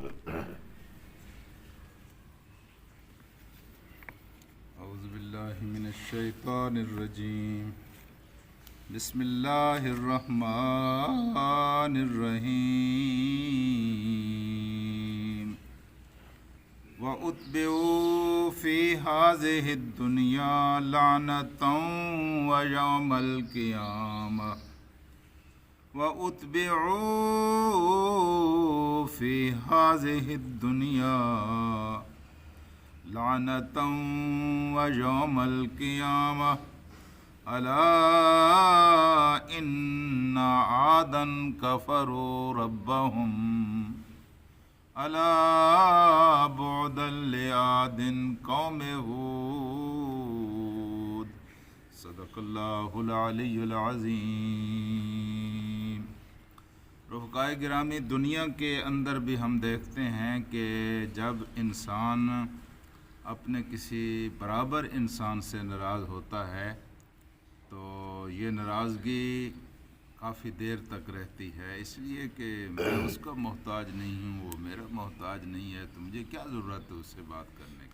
اعوذ باللہ من الشیطان الرجیم بسم اللہ الرحمن الرحیم وَأُتْبِعُوا فِي هَذِهِ الدُّنْيَا لَعْنَةً وَيَوْمَ الْقِيَامَةِ وَأُتْبِعُوا فِي هَذِهِ الدُّنْيَا لَعْنَةً وَيَوْمَ الْقِيَامَةِ أَلَا إِنَّ عَادًا كَفَرُوا رَبَّهُمْ أَلَا بُعْدًا لِعَادٍ قَوْمِ هُودٍ صدق اللہ العلی العظیم۔ رفقائے گرامی، دنیا کے اندر بھی ہم دیکھتے ہیں کہ جب انسان اپنے کسی برابر انسان سے ناراض ہوتا ہے تو یہ ناراضگی کافی دیر تک رہتی ہے، اس لیے کہ میں اس کا محتاج نہیں ہوں، وہ میرا محتاج نہیں ہے، تو مجھے کیا ضرورت ہے اس سے بات کرنے کی۔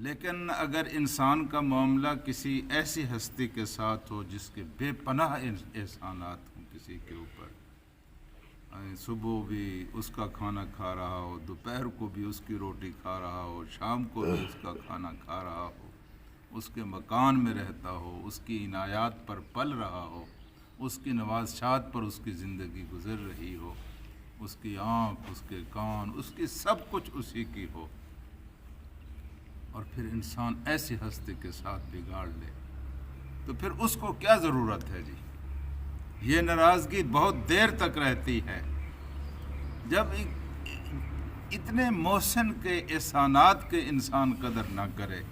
لیکن اگر انسان کا معاملہ کسی ایسی ہستی کے ساتھ ہو جس کے بے پناہ احسانات ہوں کسی کے اوپر، صبح بھی اس کا کھانا کھا رہا ہو، دوپہر کو بھی اس کی روٹی کھا رہا ہو، شام کو بھی اس کا کھانا کھا رہا ہو، اس کے مکان میں رہتا ہو، اس کی عنایات پر پل رہا ہو، اس کی نوازشات پر اس کی زندگی گزر رہی ہو، اس کی آنکھ، اس کے کان، اس کی سب کچھ اسی کی ہو، اور پھر انسان ایسی ہستی کے ساتھ بگاڑ لے تو پھر اس کو کیا ضرورت ہے جی؟ یہ ناراضگی بہت دیر تک رہتی ہے۔ جب اتنے محسن کے احسانات کے انسان قدر نہ کرے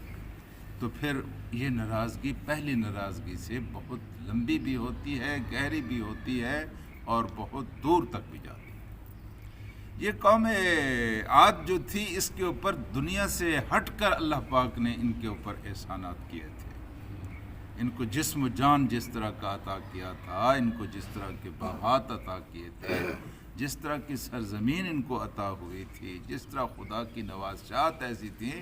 تو پھر یہ ناراضگی پہلی ناراضگی سے بہت لمبی بھی ہوتی ہے، گہری بھی ہوتی ہے اور بہت دور تک بھی جاتی ہے۔ یہ قوم عاد جو تھی، اس کے اوپر دنیا سے ہٹ کر اللہ پاک نے ان کے اوپر احسانات کیے تھے۔ ان کو جسم و جان جس طرح کا عطا کیا تھا، ان کو جس طرح کے باغات عطا کیے تھے، جس طرح کی سرزمین ان کو عطا ہوئی تھی، جس طرح خدا کی نوازشات ایسی تھیں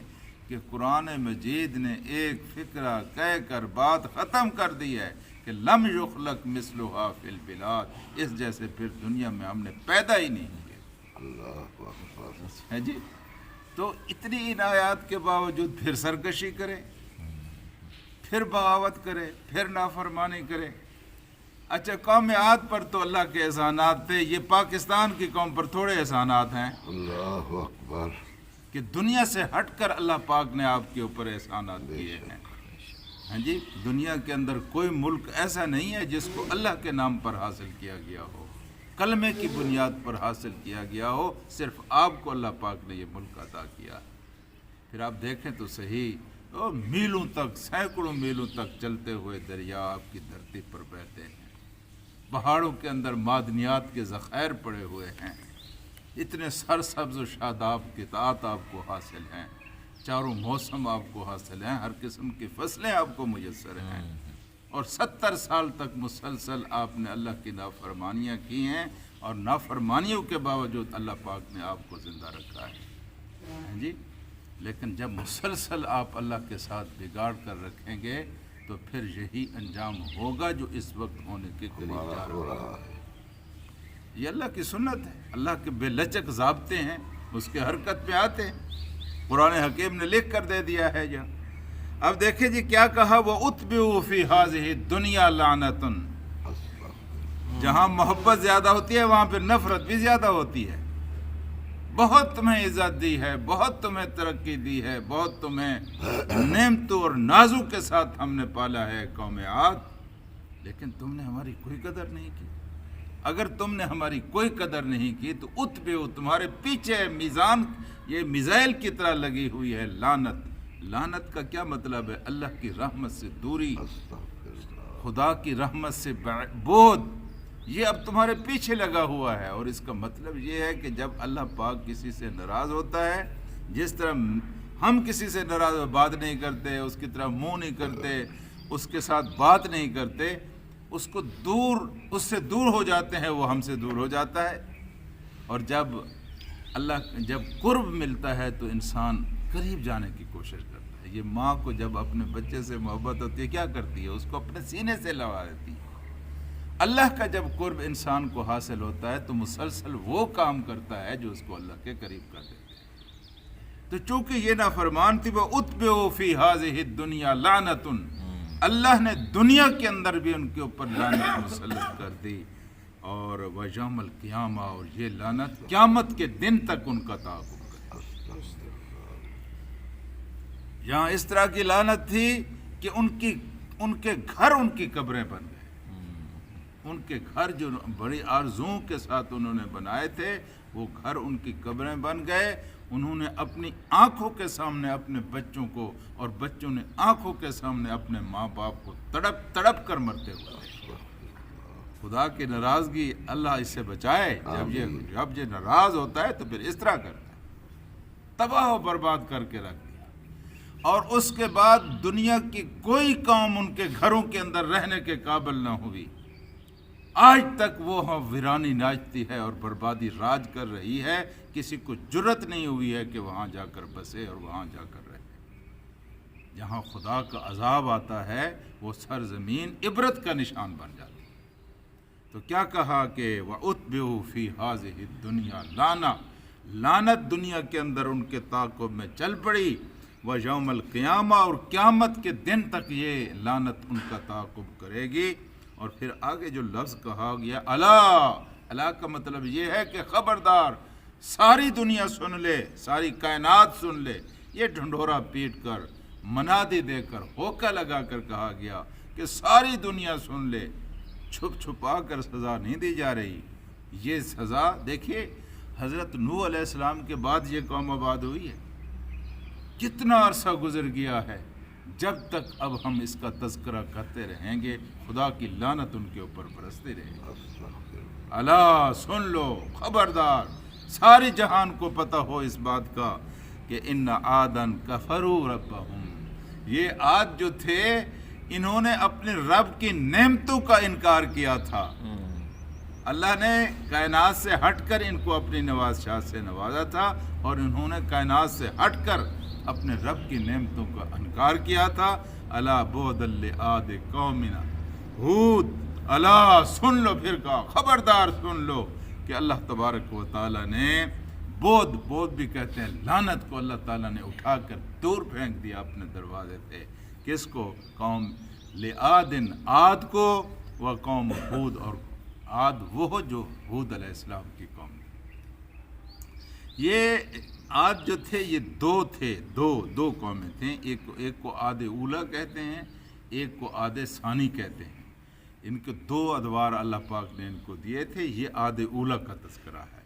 کہ قرآن مجید نے ایک فقرہ کہہ کر بات ختم کر دی ہے کہ لم یخلق مثلھا فی البلاد، اس جیسے پھر دنیا میں ہم نے پیدا ہی نہیں کیے۔ ہے جی، تو اتنی عنایات کے باوجود پھر سرکشی کرے، پھر بغاوت کرے، پھر نافرمانی کرے۔ اچھا، قوم عاد پر تو اللہ کے احسانات تھے، یہ پاکستان کی قوم پر تھوڑے احسانات ہیں؟ اللہ اکبر! کہ دنیا سے ہٹ کر اللہ پاک نے آپ کے اوپر احسانات کیے ہیں۔ ہاں جی، دنیا کے اندر کوئی ملک ایسا نہیں ہے جس کو اللہ کے نام پر حاصل کیا گیا ہو، کلمے کی بنیاد پر حاصل کیا گیا ہو، صرف آپ کو اللہ پاک نے یہ ملک عطا کیا۔ پھر آپ دیکھیں تو صحیح، میلوں تک، سینکڑوں میلوں تک چلتے ہوئے دریا آپ کی دھرتی پر بہتے ہیں، پہاڑوں کے اندر معدنیات کے ذخائر پڑے ہوئے ہیں، اتنے سرسبز و شاداب قطعات آپ کو حاصل ہیں، چاروں موسم آپ کو حاصل ہیں، ہر قسم کی فصلیں آپ کو میسر ہیں، اور 70 سال تک مسلسل آپ نے اللہ کی نافرمانیاں کی ہیں، اور نافرمانیوں کے باوجود اللہ پاک نے آپ کو زندہ رکھا ہے۔ ہاں جی، لیکن جب مسلسل آپ اللہ کے ساتھ بگاڑ کر رکھیں گے تو پھر یہی انجام ہوگا جو اس وقت ہونے کے قریب جا رہا ہے۔ یہ اللہ کی سنت ہے، اللہ کے بے لچک ضابطے ہیں، اس کے حرکت پہ آتے ہیں، قرآن حکیم نے لکھ کر دے دیا ہے جہاں۔ اب دیکھیں جی کیا کہا، وَأُتْبِعُوا فِي هَذِهِ الدُّنْيَا لَعْنَةٌ۔ جہاں محبت زیادہ ہوتی ہے وہاں پہ نفرت بھی زیادہ ہوتی ہے۔ بہت تمہیں عزت دی ہے، بہت تمہیں ترقی دی ہے، بہت تمہیں نعمتوں اور نازوں کے ساتھ ہم نے پالا ہے قوم عاد، لیکن تم نے ہماری کوئی قدر نہیں کی۔ اگر تم نے ہماری کوئی قدر نہیں کی تو اتبعوا، تمہارے پیچھے میزان یہ میزائل کی طرح لگی ہوئی ہے لعنت۔ لعنت کا کیا مطلب ہے؟ اللہ کی رحمت سے دوری، خدا کی رحمت سے بعد، یہ اب تمہارے پیچھے لگا ہوا ہے۔ اور اس کا مطلب یہ ہے کہ جب اللہ پاک کسی سے ناراض ہوتا ہے، جس طرح ہم کسی سے ناراض بات نہیں کرتے، اس کی طرح منہ نہیں کرتے، اس کے ساتھ بات نہیں کرتے، اس کو دور، اس سے دور ہو جاتے ہیں، وہ ہم سے دور ہو جاتا ہے۔ اور جب اللہ جب قرب ملتا ہے تو انسان قریب جانے کی کوشش کرتا ہے. یہ ماں کو جب اپنے بچے سے محبت ہوتی ہے کیا کرتی ہے؟ اس کو اپنے سینے سے لگا دیتی ہے. اللہ کا جب قرب انسان کو حاصل ہوتا ہے تو مسلسل وہ کام کرتا ہے جو اس کو اللہ کے قریب کر دیتا ہے. تو چونکہ یہ نافرمان تھی وہ اتبعوا فی ہذہ الدنیا لعنۃ، اللہ نے دنیا کے اندر بھی ان کے اوپر لعنت مسلط کر دی، اور ویوم القیامہ، اور یہ لعنت قیامت کے دن تک ان کا تعاقب کرے. یہاں اس طرح کی لعنت تھی کہ ان کے گھر ان کی قبریں بن گئے. ان کے گھر جو بڑی آرزوؤں کے ساتھ انہوں نے بنائے تھے وہ گھر ان کی قبریں بن گئے. انہوں نے اپنی آنکھوں کے سامنے اپنے بچوں کو، اور بچوں نے آنکھوں کے سامنے اپنے ماں باپ کو تڑپ تڑپ کر مرتے ہوئے. خدا کی ناراضگی، اللہ اس سے بچائے. جب یہ ناراض ہوتا ہے تو پھر اس طرح کرتا ہے، تباہ و برباد کر کے رکھ دیا. اور اس کے بعد دنیا کی کوئی قوم ان کے گھروں کے اندر رہنے کے قابل نہ ہوئی. آج تک وہ ویرانی ناچتی ہے اور بربادی راج کر رہی ہے. کسی کو جرت نہیں ہوئی ہے کہ وہاں جا کر بسے اور وہاں جا کر رہے. جہاں خدا کا عذاب آتا ہے وہ سرزمین عبرت کا نشان بن جاتی ہے. تو کیا کہا کہ وَأُتْبِعُوا فِي هَذِهِ الدُّنْيَا لَعنَةٌ، لعنت دنیا کے اندر ان کے تعاقب میں چل پڑی. وَيَوْمَ الْقِيَامَةِ، اور قیامت کے دن تک یہ لعنت ان کا تعاقب کرے گی. اور پھر آگے جو لفظ کہا گیا الا کا مطلب یہ ہے کہ خبردار، ساری دنیا سن لے، ساری کائنات سن لے. یہ ڈھنڈورا پیٹ کر، منادی دے کر، ہوکا لگا کر کہا گیا کہ ساری دنیا سن لے. چھپ چھپا کر سزا نہیں دی جا رہی. یہ سزا دیکھیے، حضرت نوح علیہ السلام کے بعد یہ قوم آباد ہوئی ہے. کتنا عرصہ گزر گیا ہے. جب تک اب ہم اس کا تذکرہ کرتے رہیں گے خدا کی لعنت ان کے اوپر برستی رہے گی. الا سن لو، خبردار، ساری جہان کو پتہ ہو اس بات کا کہ ان عادن کفروا ربہم، یہ عاد جو تھے انہوں نے اپنے رب کی نعمتوں کا انکار کیا تھا. اللہ نے کائنات سے ہٹ کر ان کو اپنی نوازشات سے نوازا تھا، اور انہوں نے کائنات سے ہٹ کر اپنے رب کی نعمتوں کا انکار کیا تھا. الا بعدا لعاد قومنا ہود، الا سن لو، پھر کہا خبردار سن لو کہ اللہ تبارک و تعالیٰ نے بود بھی کہتے ہیں لعنت کو، اللہ تعالیٰ نے اٹھا کر دور پھینک دیا اپنے دروازے سے. کس کو؟ قوم لعادن، عاد کو، و قوم ہود، اور عاد وہ جو ہود علیہ السلام کی قوم تھی. یہ عاد جو تھے یہ دو قومیں تھیں. ایک کو عاد اولا کہتے ہیں، ایک کو عاد ثانی کہتے ہیں. ان کے دو ادوار اللہ پاک نے ان کو دیے تھے. یہ عاد اولا کا تذکرہ ہے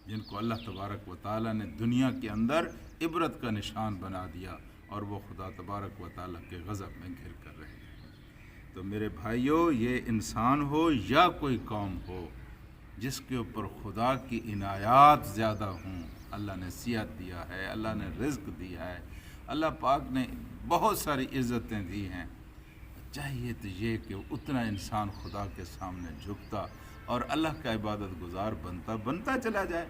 جن کو اللہ تبارک و تعالیٰ نے دنیا کے اندر عبرت کا نشان بنا دیا، اور وہ خدا تبارک و تعالیٰ کے غضب میں گھر کر رہے ہیں. تو میرے بھائیوں، یہ انسان ہو یا کوئی قوم ہو جس کے اوپر خدا کی عنایات زیادہ ہوں، اللہ نے صحت دیا ہے، اللہ نے رزق دیا ہے، اللہ پاک نے بہت ساری عزتیں دی ہیں، چاہیے تو یہ کہ اتنا انسان خدا کے سامنے جھکتا اور اللہ کا عبادت گزار بنتا چلا جائے.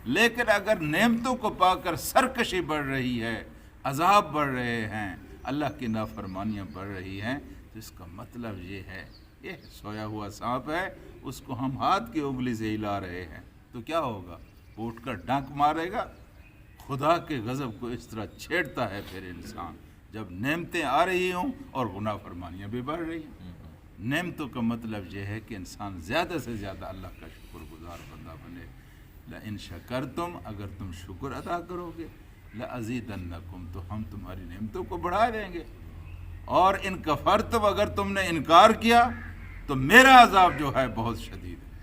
لیکن اگر نعمتوں کو پا کر سرکشی بڑھ رہی ہے، عذاب بڑھ رہے ہیں، اللہ کی نافرمانیاں بڑھ رہی ہیں، تو اس کا مطلب یہ ہے یہ سویا ہوا سانپ ہے، اس کو ہم ہاتھ کی انگلی سے ہلا رہے ہیں. تو کیا ہوگا؟ وہ اٹھ کر ڈنک مارے گا. خدا کے غضب کو اس طرح چھیڑتا ہے پھر انسان جب نعمتیں آ رہی ہوں اور گناہ فرمانیاں بھی بڑھ رہی ہیں. نعمتوں کا مطلب یہ ہے کہ انسان زیادہ سے زیادہ اللہ کا شکر گزار بندہ بنے. لئن شکرتم، اگر تم شکر ادا کرو گے، لأزیدنکم، تو ہم تمہاری نعمتوں کو بڑھا دیں گے. اور ان کفرتم، اگر تم نے انکار کیا تو میرا عذاب جو ہے بہت شدید ہے.